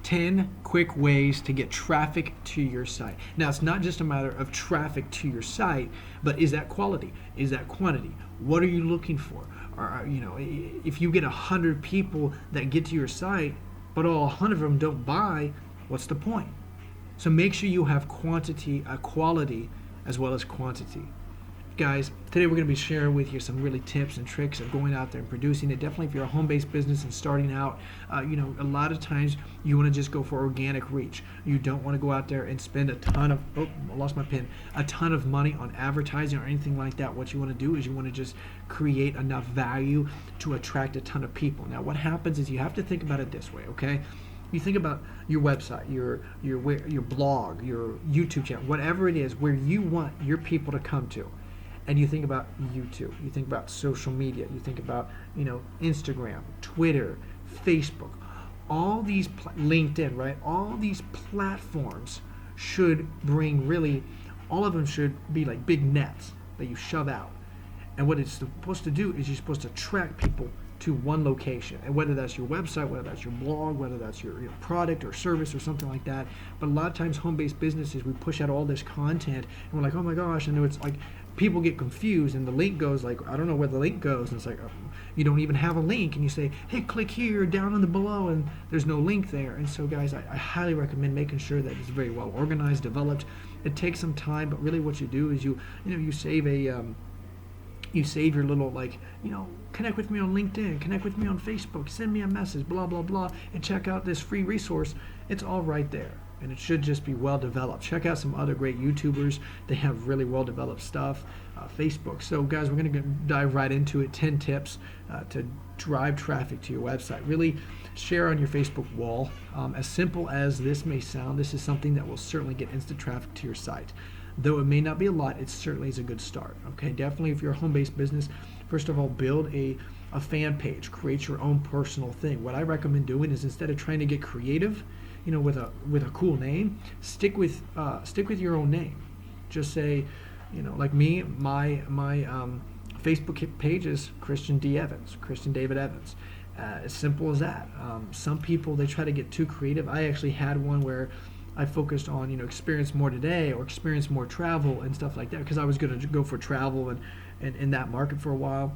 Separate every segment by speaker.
Speaker 1: 10 quick ways to get traffic to your site. Now, it's not just a matter of traffic to your site, but is that quality? Is that quantity? What are you looking for? Or, if you get 100 people that get to your site, but all 100 of them don't buy, what's the point? So make sure you have quality as well as quantity. Guys, today we're going to be sharing with you some really tips and tricks of going out there and producing it. Definitely if you're a home-based business and starting out, a lot of times you want to just go for organic reach. You don't want to go out there and spend a ton of money on advertising or anything like that. What you want to do is you want to just create enough value to attract a ton of people. Now what happens is you have to think about it this way, okay? You think about your website, your blog, your YouTube channel, whatever it is, where you want your people to come to. And you think about YouTube, you think about social media, you think about, Instagram, Twitter, Facebook, all these, LinkedIn, right? All these platforms should bring all of them should be like big nets that you shove out. And what it's supposed to do is you're supposed to attract people to one location, and whether that's your website, whether that's your blog, whether that's your product or service or something like that. But a lot of times home-based businesses, we push out all this content and we're like, oh my gosh, and it's like people get confused and the link goes like, I don't know where the link goes, and it's like, you don't even have a link, and you say, hey, click here down on the below, and there's no link there. And so guys, I highly recommend making sure that it's very well organized, developed. It takes some time, but really what you do is you save your little, connect with me on LinkedIn, connect with me on Facebook, send me a message, blah, blah, blah, and check out this free resource. It's all right there, and it should just be well developed. Check out some other great YouTubers. They have really well developed stuff. Facebook. So guys, we're going to dive right into it. 10 tips to drive traffic to your website. Really share on your Facebook wall. As simple as this may sound, this is something that will certainly get instant traffic to your site. Though it may not be a lot, it certainly is a good start. Okay, definitely if you're a home-based business, first of all, build a fan page, create your own personal thing. What I recommend doing is, instead of trying to get creative, with a cool name, stick with your own name. Just say, like me, my Facebook page is Christian D. Evans, Christian David Evans. As simple as that. Some people, they try to get too creative. I actually had one where I focused on, experience more today or experience more travel and stuff like that, because I was going to go for travel and in that market for a while.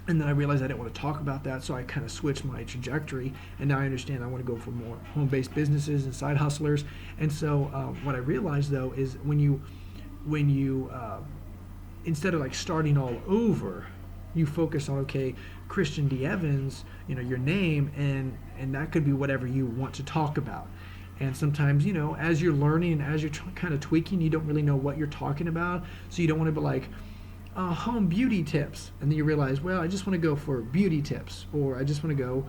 Speaker 1: And then I realized I didn't want to talk about that, so I kind of switched my trajectory. And now I understand I want to go for more home-based businesses and side hustlers. And so what I realized, though, is when you instead of starting all over, you focus on, okay, Christian D. Evans, your name, and that could be whatever you want to talk about. And sometimes, as you're learning and as you're kind of tweaking, you don't really know what you're talking about. So you don't want to be like, home beauty tips. And then you realize, well, I just want to go for beauty tips, or I just want to go,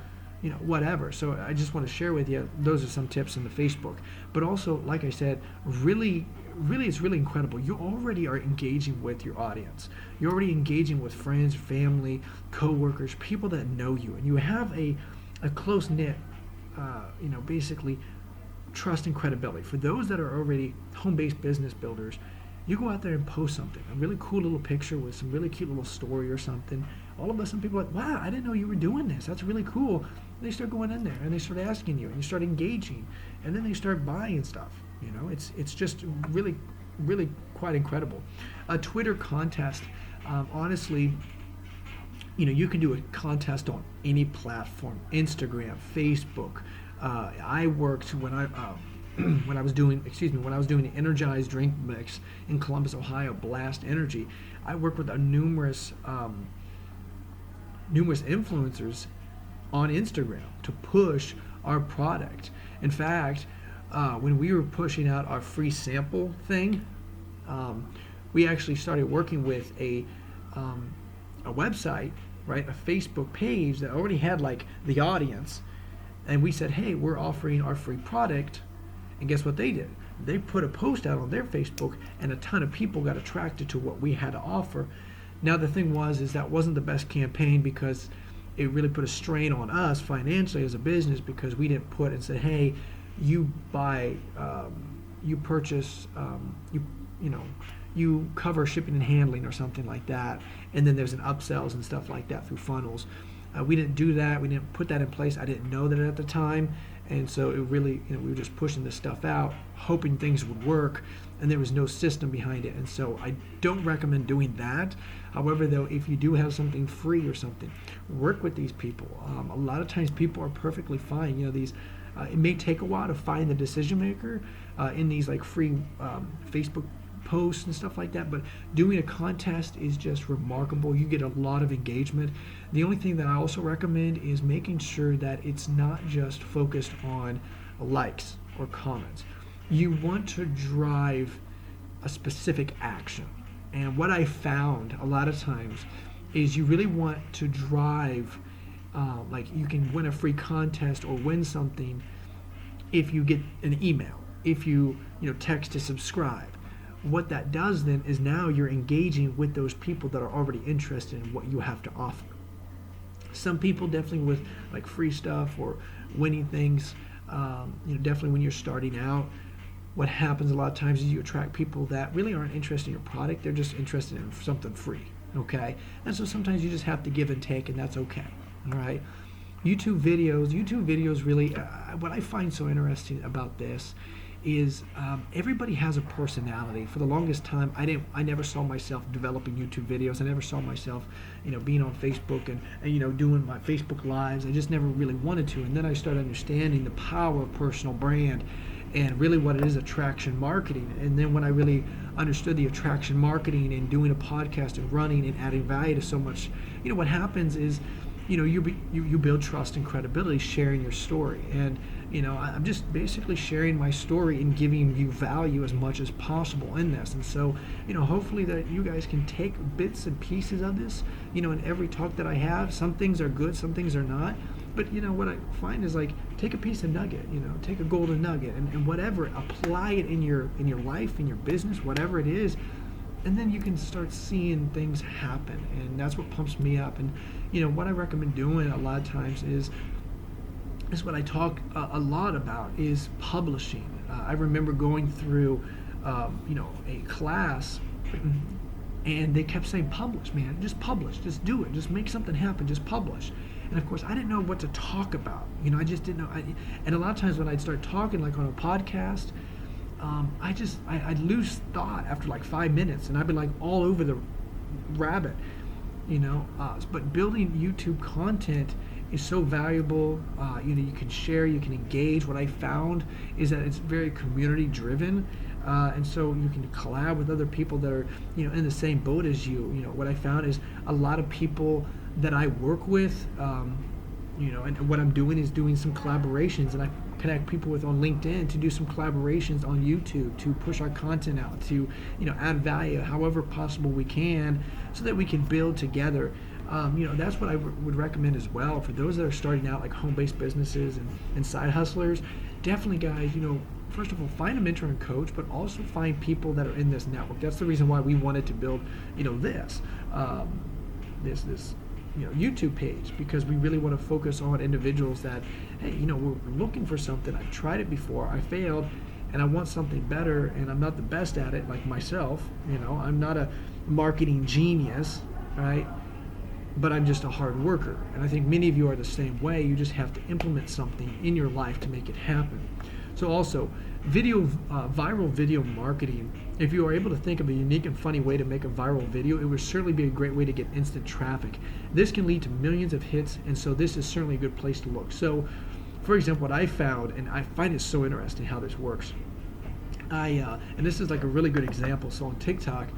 Speaker 1: whatever. So I just want to share with you, those are some tips in the Facebook. But also, like I said, really, it's really incredible. You already are engaging with your audience. You're already engaging with friends, family, coworkers, people that know you. And you have a close-knit, basically, trust and credibility. For those that are already home-based business builders, you go out there and post something, a really cool little picture with some really cute little story or something. All of a sudden people are like, wow, I didn't know you were doing this. That's really cool. And they start going in there and they start asking you, and you start engaging, and then they start buying stuff. It's just really, really quite incredible. A Twitter contest, honestly, you can do a contest on any platform, Instagram, Facebook. I worked when I was doing the Energized drink mix in Columbus, Ohio, Blast Energy. I worked with numerous influencers on Instagram to push our product. In fact, when we were pushing out our free sample thing, we actually started working with a website, right, a Facebook page that already had the audience. And we said, hey, we're offering our free product. And guess what they did? They put a post out on their Facebook, and a ton of people got attracted to what we had to offer. Now, the thing is that wasn't the best campaign, because it really put a strain on us financially as a business, because we didn't put and say, hey, you buy, you purchase, you cover shipping and handling or something like that. And then there's an upsells and stuff like that through funnels. We didn't do that. We didn't put that in place. I didn't know that at the time. And so it really, we were just pushing this stuff out, hoping things would work, and there was no system behind it. And so I don't recommend doing that. However, though, if you do have something free or something, work with these people. A lot of times people are perfectly fine. These it may take a while to find the decision maker in these like free Facebook posts and stuff like that, but doing a contest is just remarkable. You get a lot of engagement. The only thing that I also recommend is making sure that it's not just focused on likes or comments. You want to drive a specific action. And what I found a lot of times is you really want to drive, like you can win a free contest or win something if you get an email, if you text to subscribe. What that does then is now you're engaging with those people that are already interested in what you have to offer. Some people definitely with like free stuff or winning things, definitely when you're starting out, what happens a lot of times is you attract people that really aren't interested in your product. They're just interested in something free, okay? And so sometimes you just have to give and take, and that's okay, all right? YouTube videos really, what I find so interesting about this is everybody has a personality. For the longest time, I never saw myself developing YouTube videos. I never saw myself, being on Facebook and doing my Facebook lives. I just never really wanted to. And then I started understanding the power of personal brand and really what it is, attraction marketing. And then when I really understood the attraction marketing and doing a podcast and running and adding value to so much, what happens is, you build trust and credibility sharing your story. And I'm just basically sharing my story and giving you value as much as possible in this. And so hopefully that you guys can take bits and pieces of this. In every talk that I have, some things are good, some things are not. But what I find is like take a piece of nugget, take a golden nugget and whatever, apply it in your life, in your business, whatever it is. And then you can start seeing things happen, and that's what pumps me up. And what I recommend doing a lot of times is what I talk a lot about is publishing. I remember going through a class, and they kept saying publish, man, just publish, just do it, just make something happen, just publish. And of course I didn't know what to talk about. I just didn't know. And a lot of times when I'd start talking like on a podcast, I'd lose thought after like 5 minutes, and I'd be like all over the rabbit, but building YouTube content is so valuable. You can share, you can engage. What I found is that it's very community driven, and so you can collab with other people that are in the same boat as you. What I found is a lot of people that I work with, and what I'm doing is doing some collaborations, and I connect people with on LinkedIn to do some collaborations on YouTube to push our content out, to add value however possible we can, so that we can build together. That's what I would recommend as well for those that are starting out, like home-based businesses and side hustlers. Definitely, guys, first of all, find a mentor and coach, but also find people that are in this network. That's the reason why we wanted to build this YouTube page, because we really want to focus on individuals that, hey, we're looking for something. I've tried it before, I failed, and I want something better, and I'm not the best at it, like myself. I'm not a marketing genius, right? But I'm just a hard worker. And I think many of you are the same way. You just have to implement something in your life to make it happen. So also, viral video marketing. If you are able to think of a unique and funny way to make a viral video, it would certainly be a great way to get instant traffic. This can lead to millions of hits, and so this is certainly a good place to look. So, for example, what I found, and I find it so interesting how this works, and this is like a really good example. So on TikTok,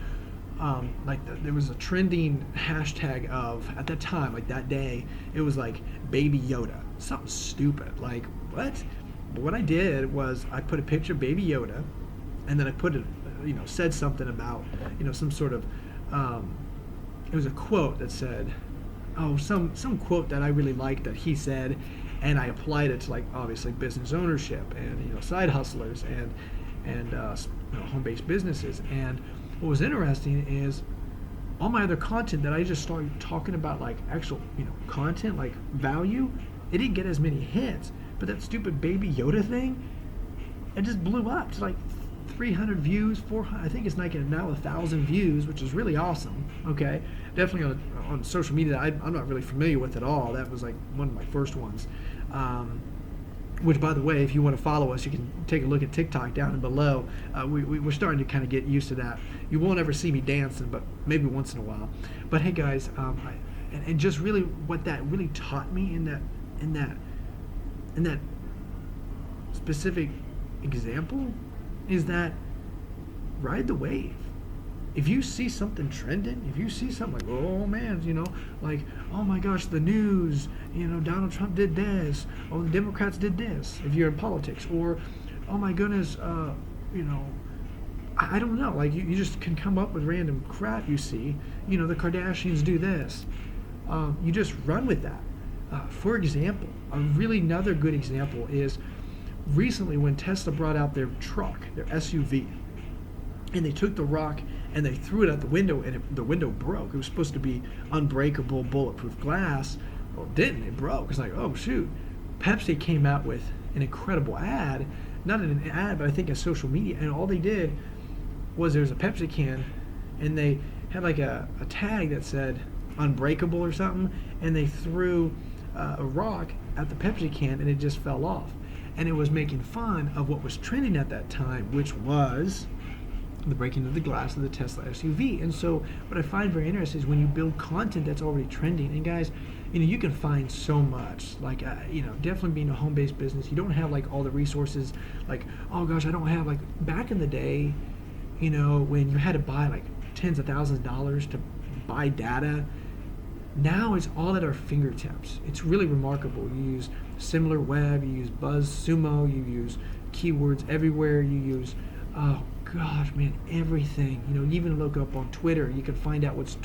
Speaker 1: there was a trending hashtag of, at that time, like that day, it was like Baby Yoda. Something stupid, like what? But what I did was I put a picture of Baby Yoda, and then I put it, said something about, some sort of, it was a quote that said, some quote that I really liked that he said, and I applied it to like obviously business ownership and side hustlers and home-based businesses. And what was interesting is all my other content that I just started talking about, like actual content, like value, it didn't get as many hits. But that stupid Baby Yoda thing, it just blew up to like 300 views, 400. I think it's like now 1,000 views, which is really awesome. Okay, definitely on social media, I'm not really familiar with at all. That was like one of my first ones. Which, by the way, if you want to follow us, you can take a look at TikTok down below. We're starting to kind of get used to that. You won't ever see me dancing, but maybe once in a while. But hey, guys, and just really what that really taught me in that specific example is that ride the wave. If you see something trending, if you see something like, oh man, like, oh my gosh, the news, Donald Trump did this, oh the Democrats did this, if you're in politics, or oh my goodness, I don't know, like you just can come up with random crap you see, the Kardashians do this. You just run with that. For example, another good example is recently when Tesla brought out their truck, their SUV, and they took the rock and they threw it out the window, and the window broke. It was supposed to be unbreakable, bulletproof glass. Well, it didn't. It broke. It's like, oh, shoot. Pepsi came out with an incredible ad, not an ad, but I think a social media, and all they did was there was a Pepsi can, and they had like a tag that said unbreakable or something, and they threw a rock at the Pepsi can, and it just fell off. And it was making fun of what was trending at that time, which was the breaking of the glass of the Tesla SUV. And so what I find very interesting is when you build content that's already trending, and guys, you can find so much, like, definitely being a home-based business, you don't have like all the resources, like, oh gosh, I don't have, like, back in the day, when you had to buy like tens of thousands of dollars to buy data, now it's all at our fingertips. It's really remarkable. You use SimilarWeb, you use BuzzSumo, you use keywords everywhere, you use, oh gosh, man, everything. You even look up on Twitter, you can find out what's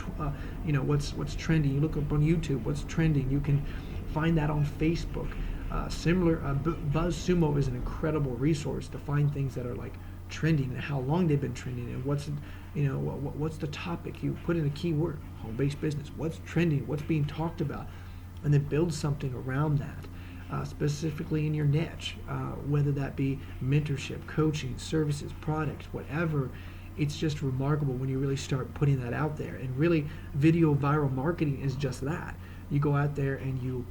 Speaker 1: trending. You look up on YouTube, what's trending. You can find that on Facebook. BuzzSumo is an incredible resource to find things that are like trending and how long they've been trending and what's the topic. You put in a keyword, home-based business, what's trending, what's being talked about, and then build something around that. Specifically in your niche, whether that be mentorship, coaching, services, products, whatever. It's just remarkable when you really start putting that out there. And really, video viral marketing is just that. You go out there and you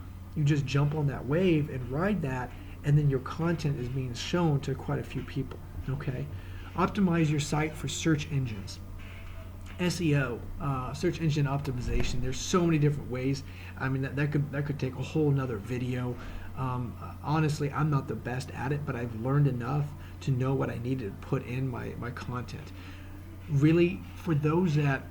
Speaker 1: just jump on that wave and ride that, and then your content is being shown to quite a few people. Okay, optimize your site for search engines. SEO, search engine optimization. There's so many different ways. I mean, that could take a whole nother video. Honestly, I'm not the best at it, but I've learned enough to know what I need to put in my content. Really, for those that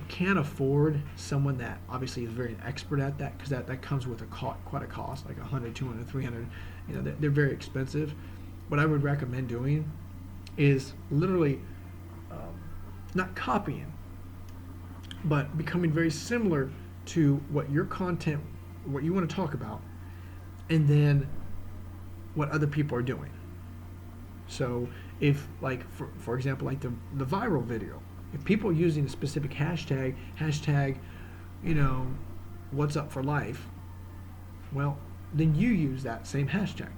Speaker 1: can't afford someone that obviously is very expert at that, because that comes with quite a cost, like 100, 200, 300. They're very expensive. What I would recommend doing is literally not copying, but becoming very similar to what your content, what you want to talk about, and then what other people are doing. So if, like, for example, like the viral video, if people are using a specific hashtag, what's up for life, well, then you use that same hashtag.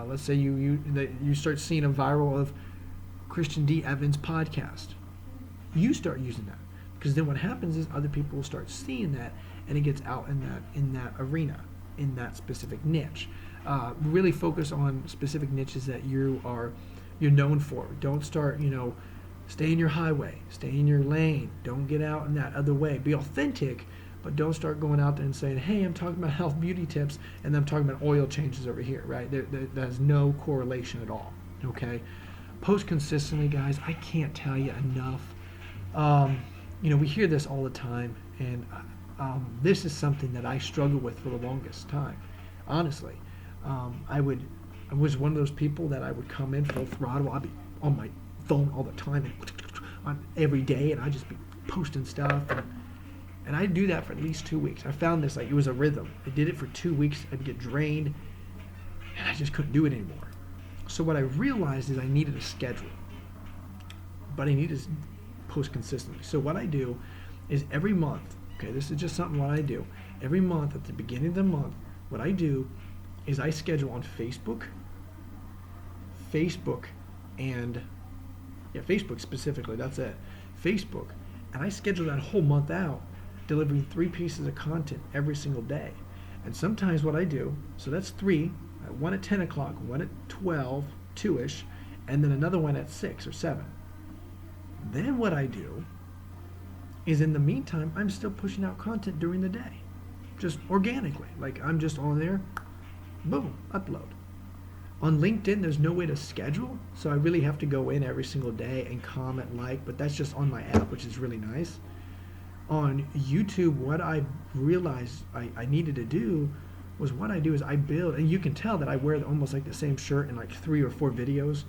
Speaker 1: Let's say you start seeing a viral of Christian D. Evans podcast. You start using that, because then what happens is other people will start seeing that, and it gets out in that arena, in that specific niche. Really focus on specific niches that you're known for. Don't start, stay in your highway, stay in your lane. Don't get out in that other way. Be authentic, but don't start going out there and saying, hey, I'm talking about health beauty tips, and then I'm talking about oil changes over here, right? That has no correlation at all, okay? Post consistently, guys. I can't tell you enough. We hear this all the time, and this is something that I struggled with for the longest time. Honestly, I was one of those people that I would come in full throttle. I'd be on my phone all the time and every day, and I'd just be posting stuff, and I'd do that for at least 2 weeks. I found this, like, it was a rhythm. I did it for 2 weeks. I'd get drained, and I just couldn't do it anymore. So what I realized is I needed a schedule, but I needed to post consistently. So what I do is every month, okay, this is just something what I do. Every month, at the beginning of the month, what I do is I schedule on Facebook, Facebook and Facebook specifically, that's it. Facebook. And I schedule that whole month out, delivering 3 pieces of content every single day. And sometimes what I do, so that's 3, one at 10 o'clock, one at 12, 2-ish, and then another one at 6 or 7. Then what I do is in the meantime, I'm still pushing out content during the day, just organically. Like I'm just on there, boom, upload. On LinkedIn, there's no way to schedule, so I really have to go in every single day and comment, but that's just on my app, which is really nice. On YouTube, what I realized I needed to do was what I do is I build, and you can tell that I wear almost like the same shirt in like 3 or 4 videos,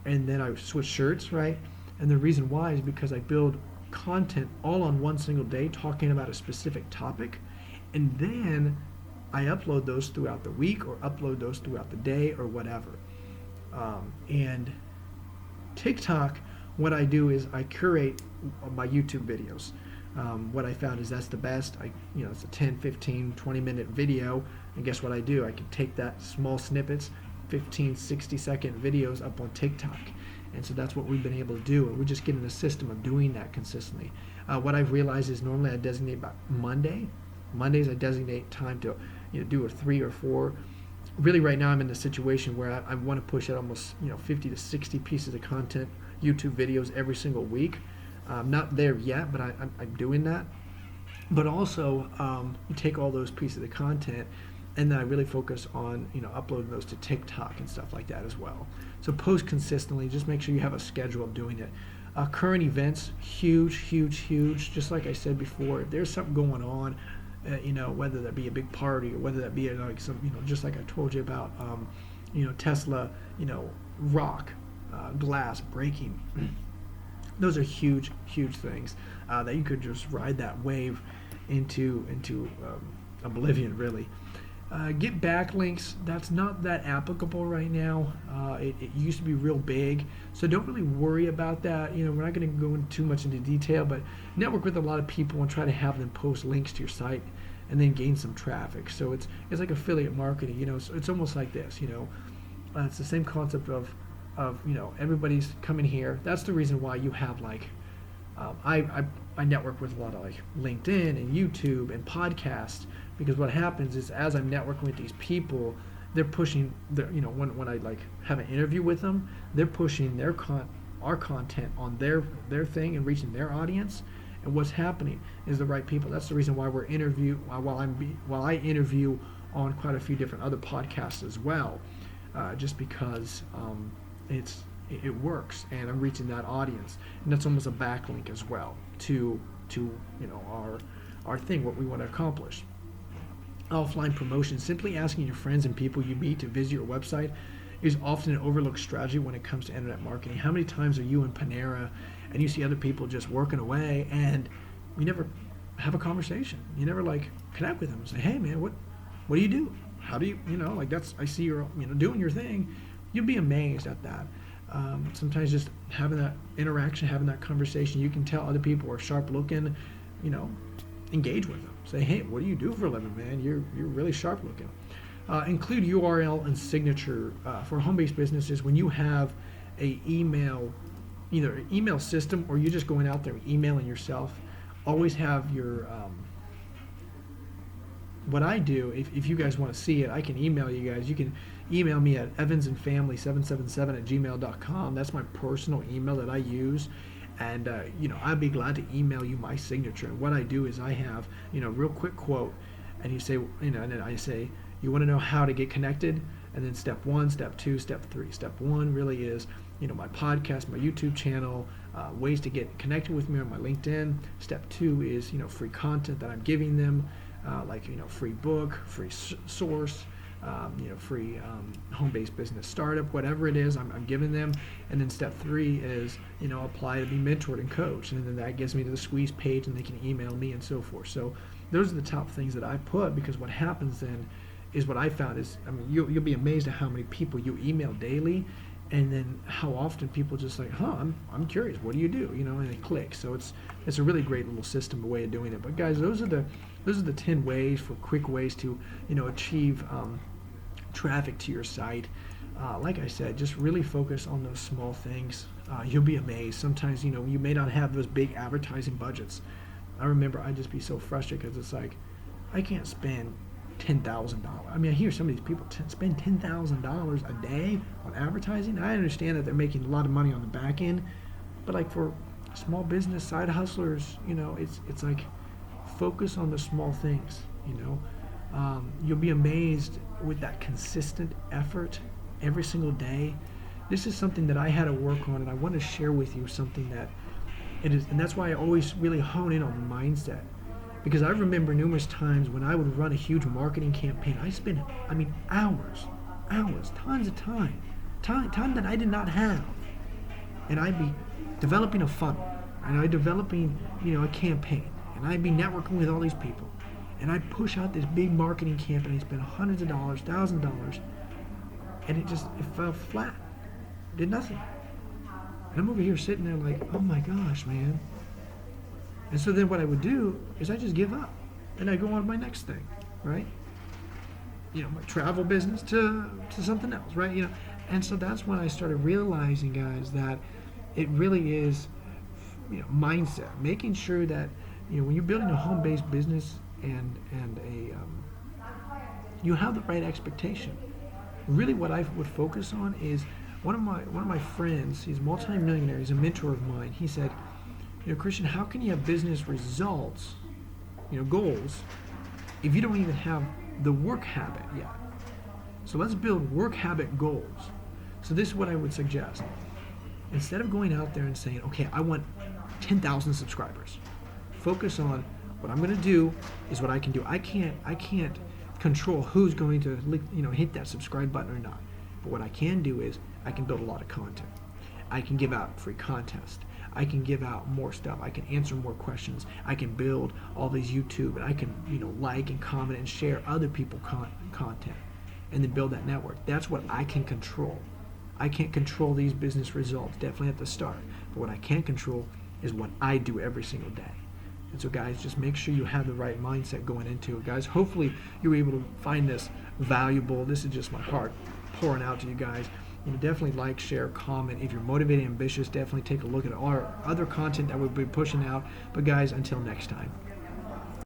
Speaker 1: and then I switch shirts, right? And the reason why is because I build content all on one single day talking about a specific topic, and then I upload those throughout the week or upload those throughout the day or whatever. And TikTok, what I do is I curate my YouTube videos. What I found is that's the best. It's a 10, 15, 20-minute video, and guess what I do? I can take that small snippets, 15, 60-second videos up on TikTok. And so that's what we've been able to do. And we're just getting a system of doing that consistently. What I've realized is normally I designate about Mondays I designate time to do a 3 or 4. Really right now I'm in the situation where I want to push out almost 50 to 60 pieces of content, YouTube videos every single week. I'm not there yet, but I'm doing that. But also you take all those pieces of content and then I really focus on uploading those to TikTok and stuff like that as well. So post consistently, just make sure you have a schedule of doing it. Current events, huge. Just like I said before, if there's something going on, whether that be a big party or whether that be like some, just like I told you about, Tesla, rock, glass breaking. Those are huge things that you could just ride that wave into oblivion, really. Get backlinks. That's not that applicable right now. It used to be real big, so don't really worry about that. We're not going to go into too much into detail, but network with a lot of people and try to have them post links to your site and then gain some traffic. So it's like affiliate marketing. So it's almost like this. It's the same concept of everybody's coming here. That's the reason why you have like I network with a lot of like LinkedIn and YouTube and podcasts, because what happens is as I'm networking with these people, they're pushing when I like have an interview with them, they're pushing our content on their thing and reaching their audience. And what's happening is the right people. That's the reason why while I interview on quite a few different other podcasts as well, just because it works and I'm reaching that audience, and that's almost a backlink as well to our thing, what we want to accomplish. Offline promotion, simply asking your friends and people you meet to visit your website, is often an overlooked strategy when it comes to internet marketing. How many times are you in Panera and you see other people just working away and you never have a conversation? You never like connect with them and say, hey man, what do you do? How do you, I see you're doing your thing. You'll be amazed at that. Sometimes just having that interaction, having that conversation, you can tell other people are sharp looking, engage with them. Say, hey, what do you do for a living, man? You're really sharp looking. Include URL and signature for home-based businesses. When you have a email, either an email system or you're just going out there emailing yourself, always have your what I do, if you guys want to see it, I can email you guys. You can email me at evansandfamily777@gmail.com. That's my personal email that I use. And, I'd be glad to email you my signature. And what I do is I have, real quick quote. And you say, and then I say, you want to know how to get connected? And then step 1, step 2, step 3. Step 1 really is, my podcast, my YouTube channel, ways to get connected with me on my LinkedIn. Step 2 is, free content that I'm giving them. Free book, free source, free home-based business startup, whatever it is, I'm giving them. And then step 3 is, apply to be mentored and coached. And then that gets me to the squeeze page and they can email me and so forth. So those are the top things that I put, because what happens then is what I found is, you'll be amazed at how many people you email daily, and then how often people just like, I'm curious, what do you do? And they click. So it's a really great little system, a way of doing it. But guys, those are the 10 ways, for quick ways to, achieve traffic to your site. Like I said, just really focus on those small things. You'll be amazed. Sometimes, you may not have those big advertising budgets. I remember I'd just be so frustrated because it's like, I can't spend $10,000. I mean, I hear some of these people spend $10,000 a day on advertising. I understand that they're making a lot of money on the back end, but like for small business side hustlers, it's like focus on the small things. You'll be amazed with that consistent effort every single day. This is something that I had to work on, and I want to share with you something that it is, and that's why I always really hone in on mindset. Because I remember numerous times when I would run a huge marketing campaign, I spent, hours, tons of time that I did not have. And I'd be developing a funnel, and I'd be developing, a campaign, and I'd be networking with all these people. And I'd push out this big marketing campaign, I'd spend hundreds of dollars, $1,000, and it fell flat. Did nothing. And I'm over here sitting there like, oh my gosh, man. And so then what I would do is I just give up, and I go on to my next thing, right? My travel business to something else, right? And so that's when I started realizing, guys, that it really is, mindset, making sure that, when you're building a home-based business and you have the right expectation. Really, what I would focus on is one of my friends. He's a multi-millionaire. He's a mentor of mine. He said, Christian, how can you have business results, goals, if you don't even have the work habit yet? So let's build work habit goals. So this is what I would suggest. Instead of going out there and saying, okay, I want 10,000 subscribers, focus on what I'm going to do is what I can do. I can't control who's going to hit that subscribe button or not. But what I can do is I can build a lot of content. I can give out free contests. I can give out more stuff. I can answer more questions. I can build all these YouTube, and I can like and comment and share other people's content, and then build that network. That's what I can control. I can't control these business results, definitely at the start. But what I can control is what I do every single day. And so, guys, just make sure you have the right mindset going into it. Guys, hopefully you're able to find this valuable. This is just my heart pouring out to you guys. Definitely like, share, comment. If you're motivated and ambitious, definitely take a look at our other content that we'll be pushing out. But guys, until next time.